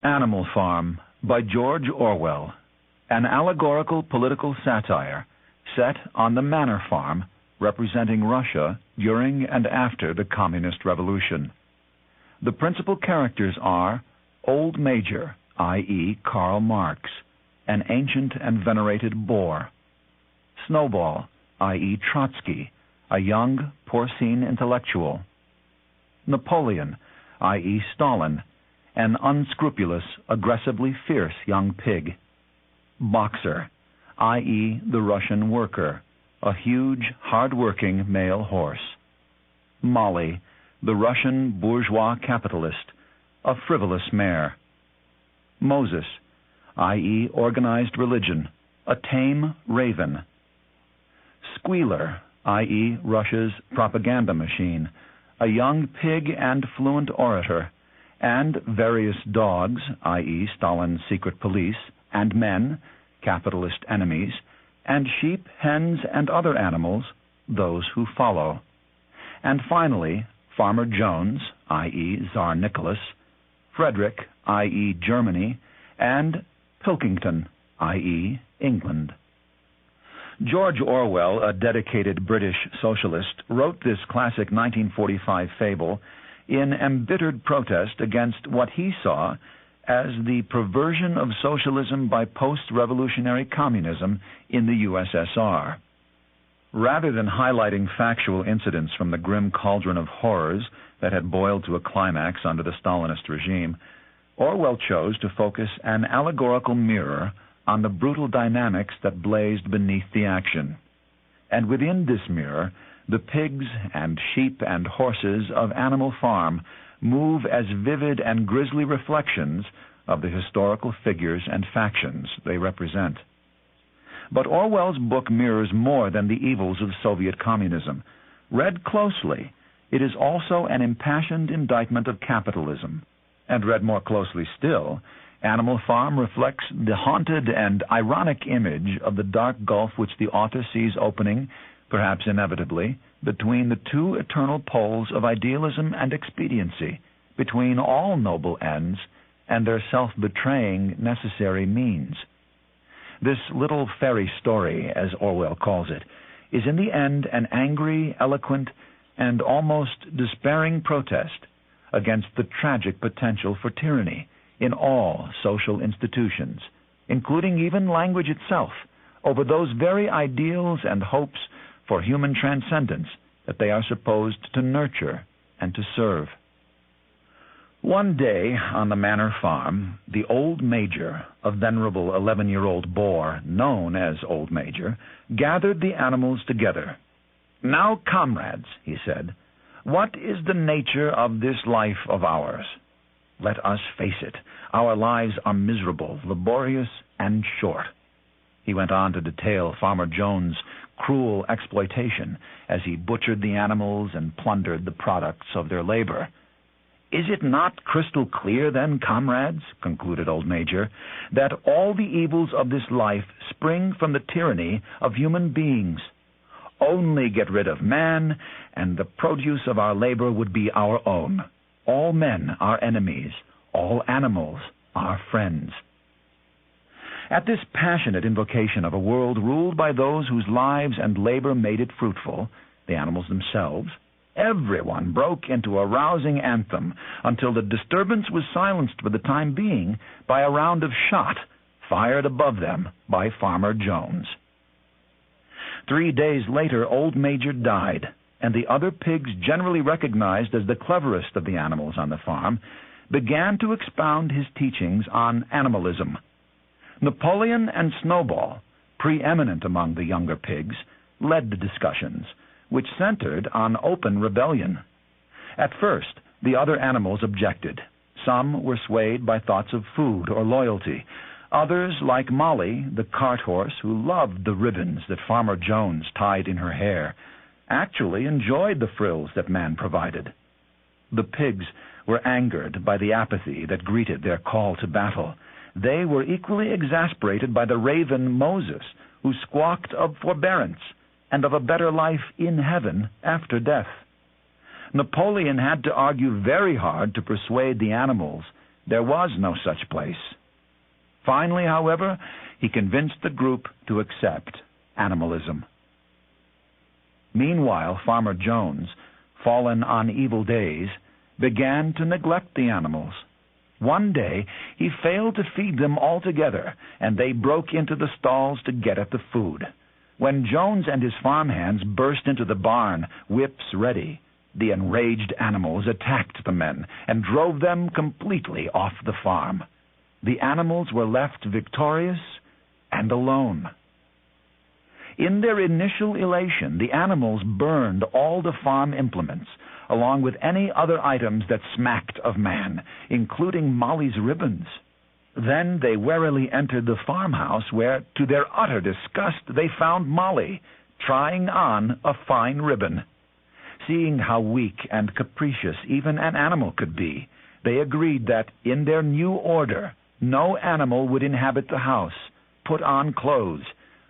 Animal Farm by George Orwell, an allegorical political satire set on the manor farm representing Russia during and after the Communist Revolution. The principal characters are Old Major, i.e. Karl Marx, an ancient and venerated Boer; Snowball, i.e. Trotsky, a young, porcine intellectual; Napoleon, i.e. Stalin, an unscrupulous, aggressively fierce young pig; Boxer, i.e. the Russian worker, a huge, hard-working male horse; Molly, the Russian bourgeois capitalist, a frivolous mare; Moses, i.e. organized religion, a tame raven; Squealer, i.e. Russia's propaganda machine, a young pig and fluent orator; and various dogs, i.e. Stalin's secret police, and men, capitalist enemies, and sheep, hens, and other animals, those who follow; and finally, Farmer Jones, i.e. Tsar Nicholas, Frederick, i.e. Germany, and Pilkington, i.e. England. George Orwell, a dedicated British socialist, wrote this classic 1945 fable in embittered protest against what he saw as the perversion of socialism by post-revolutionary communism in the USSR. Rather than highlighting factual incidents from the grim cauldron of horrors that had boiled to a climax under the Stalinist regime, Orwell chose to focus an allegorical mirror on the brutal dynamics that blazed beneath the action. And within this mirror, the pigs and sheep and horses of Animal Farm move as vivid and grisly reflections of the historical figures and factions they represent. But Orwell's book mirrors more than the evils of Soviet communism. Read closely, it is also an impassioned indictment of capitalism. And read more closely still, Animal Farm reflects the haunted and ironic image of the dark gulf which the author sees opening, perhaps inevitably, between the two eternal poles of idealism and expediency, between all noble ends and their self-betraying necessary means. This little fairy story, as Orwell calls it, is in the end an angry, eloquent, and almost despairing protest against the tragic potential for tyranny in all social institutions, including even language itself, over those very ideals and hopes for human transcendence that they are supposed to nurture and to serve. One day on the manor farm, the Old Major, a venerable 11-year-old Boer known as Old Major, gathered the animals together. "Now, comrades," he said, "what is the nature of this life of ours? Let us face it. Our lives are miserable, laborious, and short." He went on to detail Farmer Jones' cruel exploitation as he butchered the animals and plundered the products of their labor. "Is it not crystal clear, then, comrades," concluded Old Major, "that all the evils of this life spring from the tyranny of human beings? Only get rid of man, and the produce of our labor would be our own. All men are enemies, all animals are friends." At this passionate invocation of a world ruled by those whose lives and labor made it fruitful, the animals themselves, everyone broke into a rousing anthem until the disturbance was silenced for the time being by a round of shot fired above them by Farmer Jones. 3 days later, Old Major died, and the other pigs, generally recognized as the cleverest of the animals on the farm, began to expound his teachings on animalism. Napoleon and Snowball, preeminent among the younger pigs, led the discussions, which centered on open rebellion. At first, the other animals objected. Some were swayed by thoughts of food or loyalty. Others, like Molly, the cart horse, who loved the ribbons that Farmer Jones tied in her hair, actually enjoyed the frills that man provided. The pigs were angered by the apathy that greeted their call to battle. They were equally exasperated by the raven Moses, who squawked of forbearance and of a better life in heaven after death. Napoleon had to argue very hard to persuade the animals There was no such place. Finally, however, he convinced the group to accept animalism. Meanwhile, Farmer Jones, fallen on evil days, began to neglect the animals. One day, he failed to feed them altogether, and they broke into the stalls to get at the food. When Jones and his farmhands burst into the barn, whips ready, the enraged animals attacked the men and drove them completely off the farm. The animals were left victorious and alone. In their initial elation, the animals burned all the farm implements, along with any other items that smacked of man, including Molly's ribbons. Then they warily entered the farmhouse where, to their utter disgust, they found Molly trying on a fine ribbon. Seeing how weak and capricious even an animal could be, they agreed that, in their new order, no animal would inhabit the house, put on clothes,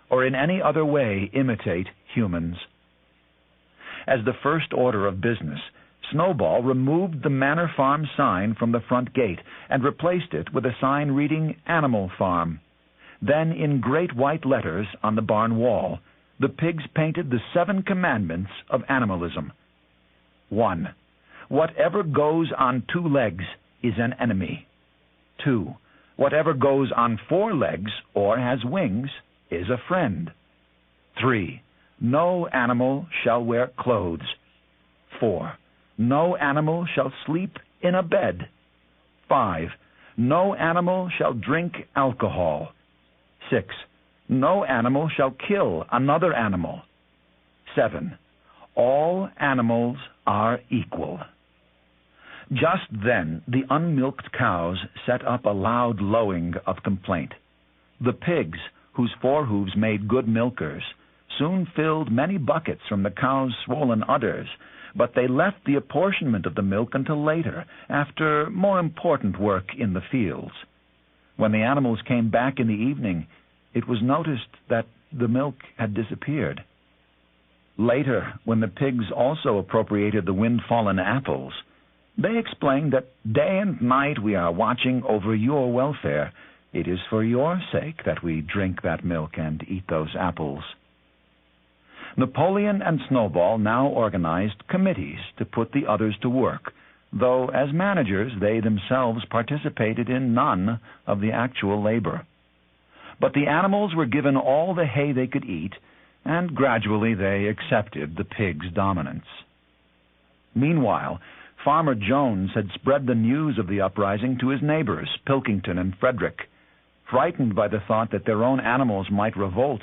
or in any other way imitate humans. As the first order of business, Snowball removed the Manor Farm sign from the front gate and replaced it with a sign reading Animal Farm. Then, in great white letters on the barn wall, the pigs painted the 7 commandments of animalism. 1. Whatever goes on 2 legs is an enemy. 2. Whatever goes on 4 legs or has wings is a friend. 3. No animal shall wear clothes. 4. No animal shall sleep in a bed. 5. No animal shall drink alcohol. 6. No animal shall kill another animal. 7. All animals are equal. Just then the unmilked cows set up a loud lowing of complaint. The pigs, whose forehooves made good milkers, soon filled many buckets from the cows' swollen udders, but they left the apportionment of the milk until later, after more important work in the fields. When the animals came back in the evening, it was noticed that the milk had disappeared. Later, when the pigs also appropriated the wind-fallen apples, they explained that day and night we are watching over your welfare. It is for your sake that we drink that milk and eat those apples. Napoleon and Snowball now organized committees to put the others to work, though as managers they themselves participated in none of the actual labor. But the animals were given all the hay they could eat, and gradually they accepted the pigs' dominance. Meanwhile, Farmer Jones had spread the news of the uprising to his neighbors, Pilkington and Frederick. Frightened by the thought that their own animals might revolt,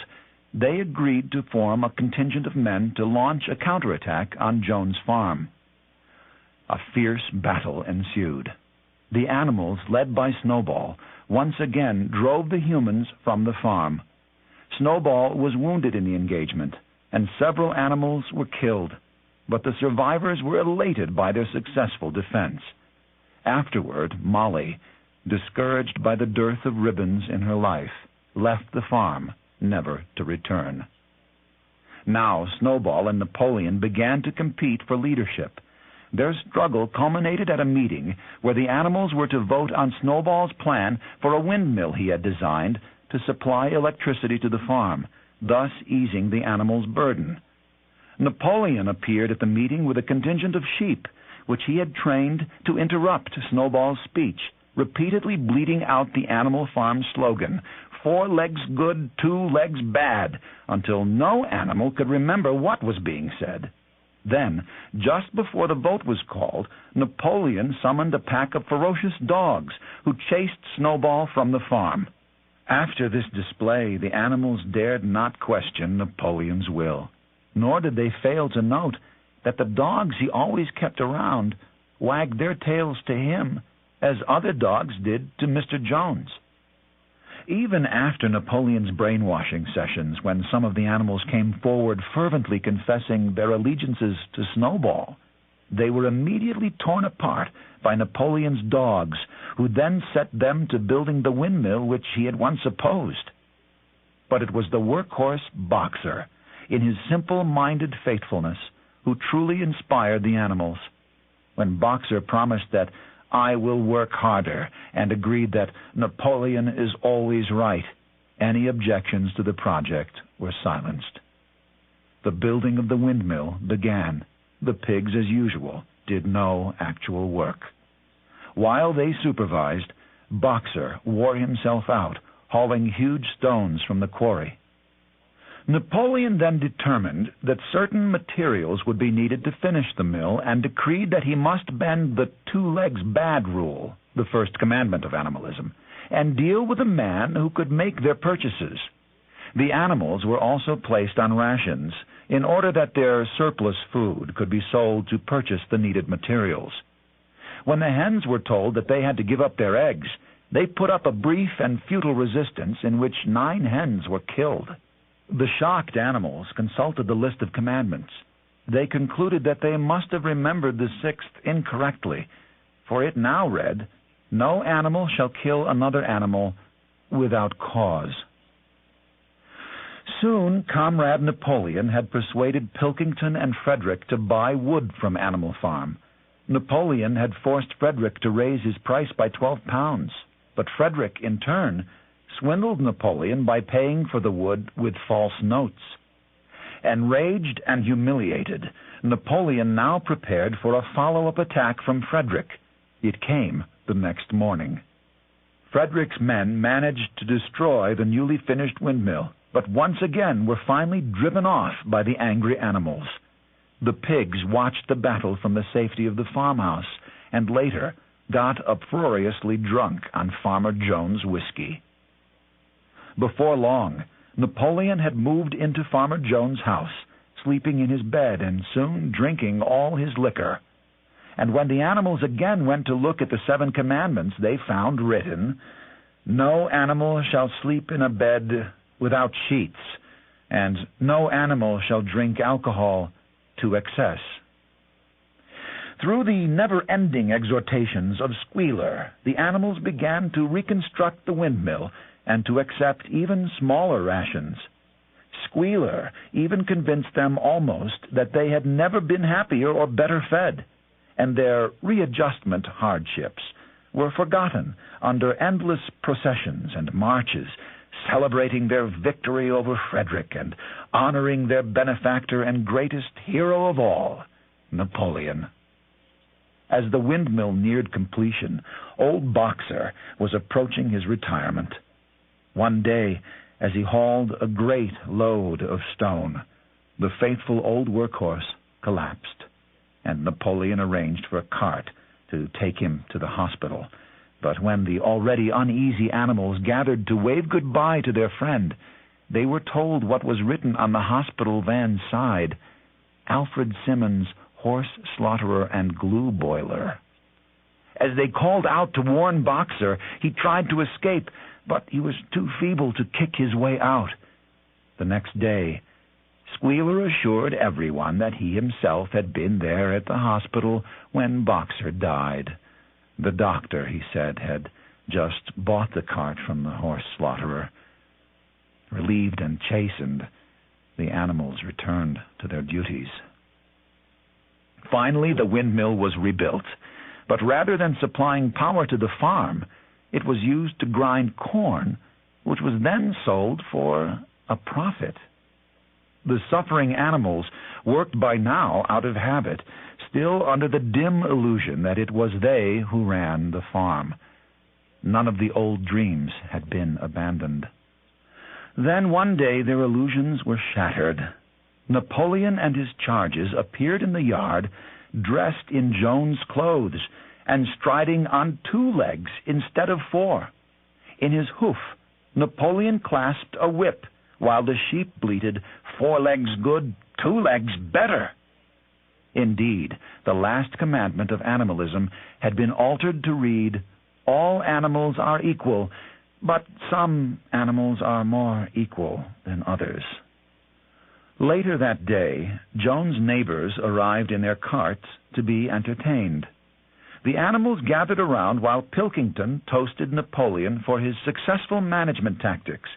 they agreed to form a contingent of men to launch a counterattack on Jones' farm. A fierce battle ensued. The animals, led by Snowball, once again drove the humans from the farm. Snowball was wounded in the engagement, and several animals were killed, but the survivors were elated by their successful defense. Afterward, Molly, discouraged by the dearth of ribbons in her life, left the farm, never to return. Now Snowball and Napoleon began to compete for leadership. Their struggle culminated at a meeting where the animals were to vote on Snowball's plan for a windmill he had designed to supply electricity to the farm, thus easing the animals' burden. Napoleon appeared at the meeting with a contingent of sheep, which he had trained to interrupt Snowball's speech, repeatedly bleating out the Animal Farm slogan, 4 legs good, 2 legs bad, until no animal could remember what was being said. Then, just before the vote was called, Napoleon summoned a pack of ferocious dogs who chased Snowball from the farm. After this display, the animals dared not question Napoleon's will, nor did they fail to note that the dogs he always kept around wagged their tails to him, as other dogs did to Mr. Jones. Even after Napoleon's brainwashing sessions, when some of the animals came forward fervently confessing their allegiances to Snowball, they were immediately torn apart by Napoleon's dogs, who then set them to building the windmill which he had once opposed. But it was the workhorse Boxer, in his simple-minded faithfulness, who truly inspired the animals. When Boxer promised that "I will work harder," and agreed that Napoleon is always right. Any objections to the project were silenced. The building of the windmill began. The pigs, as usual, did no actual work. While they supervised, Boxer wore himself out, hauling huge stones from the quarry. Napoleon then determined that certain materials would be needed to finish the mill, and decreed that he must bend the 2 legs bad rule, the first commandment of animalism, and deal with a man who could make their purchases. The animals were also placed on rations, in order that their surplus food could be sold to purchase the needed materials. When the hens were told that they had to give up their eggs, they put up a brief and futile resistance in which 9 hens were killed. The shocked animals consulted the list of commandments. They concluded that they must have remembered the 6th incorrectly, for it now read, "No animal shall kill another animal without cause." Soon, Comrade Napoleon had persuaded Pilkington and Frederick to buy wood from Animal Farm. Napoleon had forced Frederick to raise his price by 12 pounds, but Frederick, in turn, swindled Napoleon by paying for the wood with false notes. Enraged and humiliated, Napoleon now prepared for a follow-up attack from Frederick. It came the next morning. Frederick's men managed to destroy the newly finished windmill, but once again were finally driven off by the angry animals. The pigs watched the battle from the safety of the farmhouse, and later got uproariously drunk on Farmer Jones' whiskey. Before long, Napoleon had moved into Farmer Jones' house, sleeping in his bed and soon drinking all his liquor. And when the animals again went to look at the 7 commandments, they found written, "No animal shall sleep in a bed without sheets, and no animal shall drink alcohol to excess." Through the never-ending exhortations of Squealer, the animals began to reconstruct the windmill and to accept even smaller rations. Squealer even convinced them almost that they had never been happier or better fed, and their readjustment hardships were forgotten under endless processions and marches, celebrating their victory over Frederick and honoring their benefactor and greatest hero of all, Napoleon. As the windmill neared completion, old Boxer was approaching his retirement. One day, as he hauled a great load of stone, the faithful old workhorse collapsed, and Napoleon arranged for a cart to take him to the hospital. But when the already uneasy animals gathered to wave goodbye to their friend, they were told what was written on the hospital van's side: "Alfred Simmons, horse slaughterer and glue boiler." As they called out to warn Boxer, he tried to escape, but he was too feeble to kick his way out. The next day, Squealer assured everyone that he himself had been there at the hospital when Boxer died. The doctor, he said, had just bought the cart from the horse slaughterer. Relieved and chastened, the animals returned to their duties. Finally, the windmill was rebuilt, but rather than supplying power to the farm, it was used to grind corn, which was then sold for a profit. The suffering animals worked by now out of habit, still under the dim illusion that it was they who ran the farm. None of the old dreams had been abandoned. Then one day their illusions were shattered. Napoleon and his charges appeared in the yard, dressed in Jones' clothes, and striding on 2 legs instead of 4. In his hoof, Napoleon clasped a whip, while the sheep bleated, "4 legs good, 2 legs better." Indeed, the last commandment of animalism had been altered to read, "All animals are equal, but some animals are more equal than others." Later that day, Jones' neighbors arrived in their carts to be entertained. The animals gathered around while Pilkington toasted Napoleon for his successful management tactics,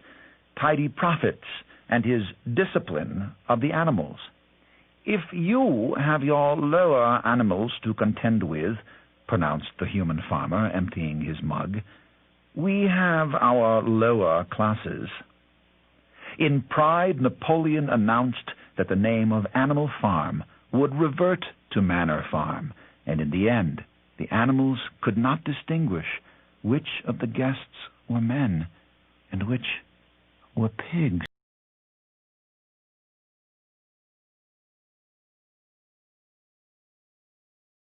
tidy profits, and his discipline of the animals. "If you have your lower animals to contend with, pronounced the human farmer, emptying his mug. "We have our lower classes." In pride, Napoleon announced that the name of Animal Farm would revert to Manor Farm, and in the end, the animals could not distinguish which of the guests were men and which were pigs.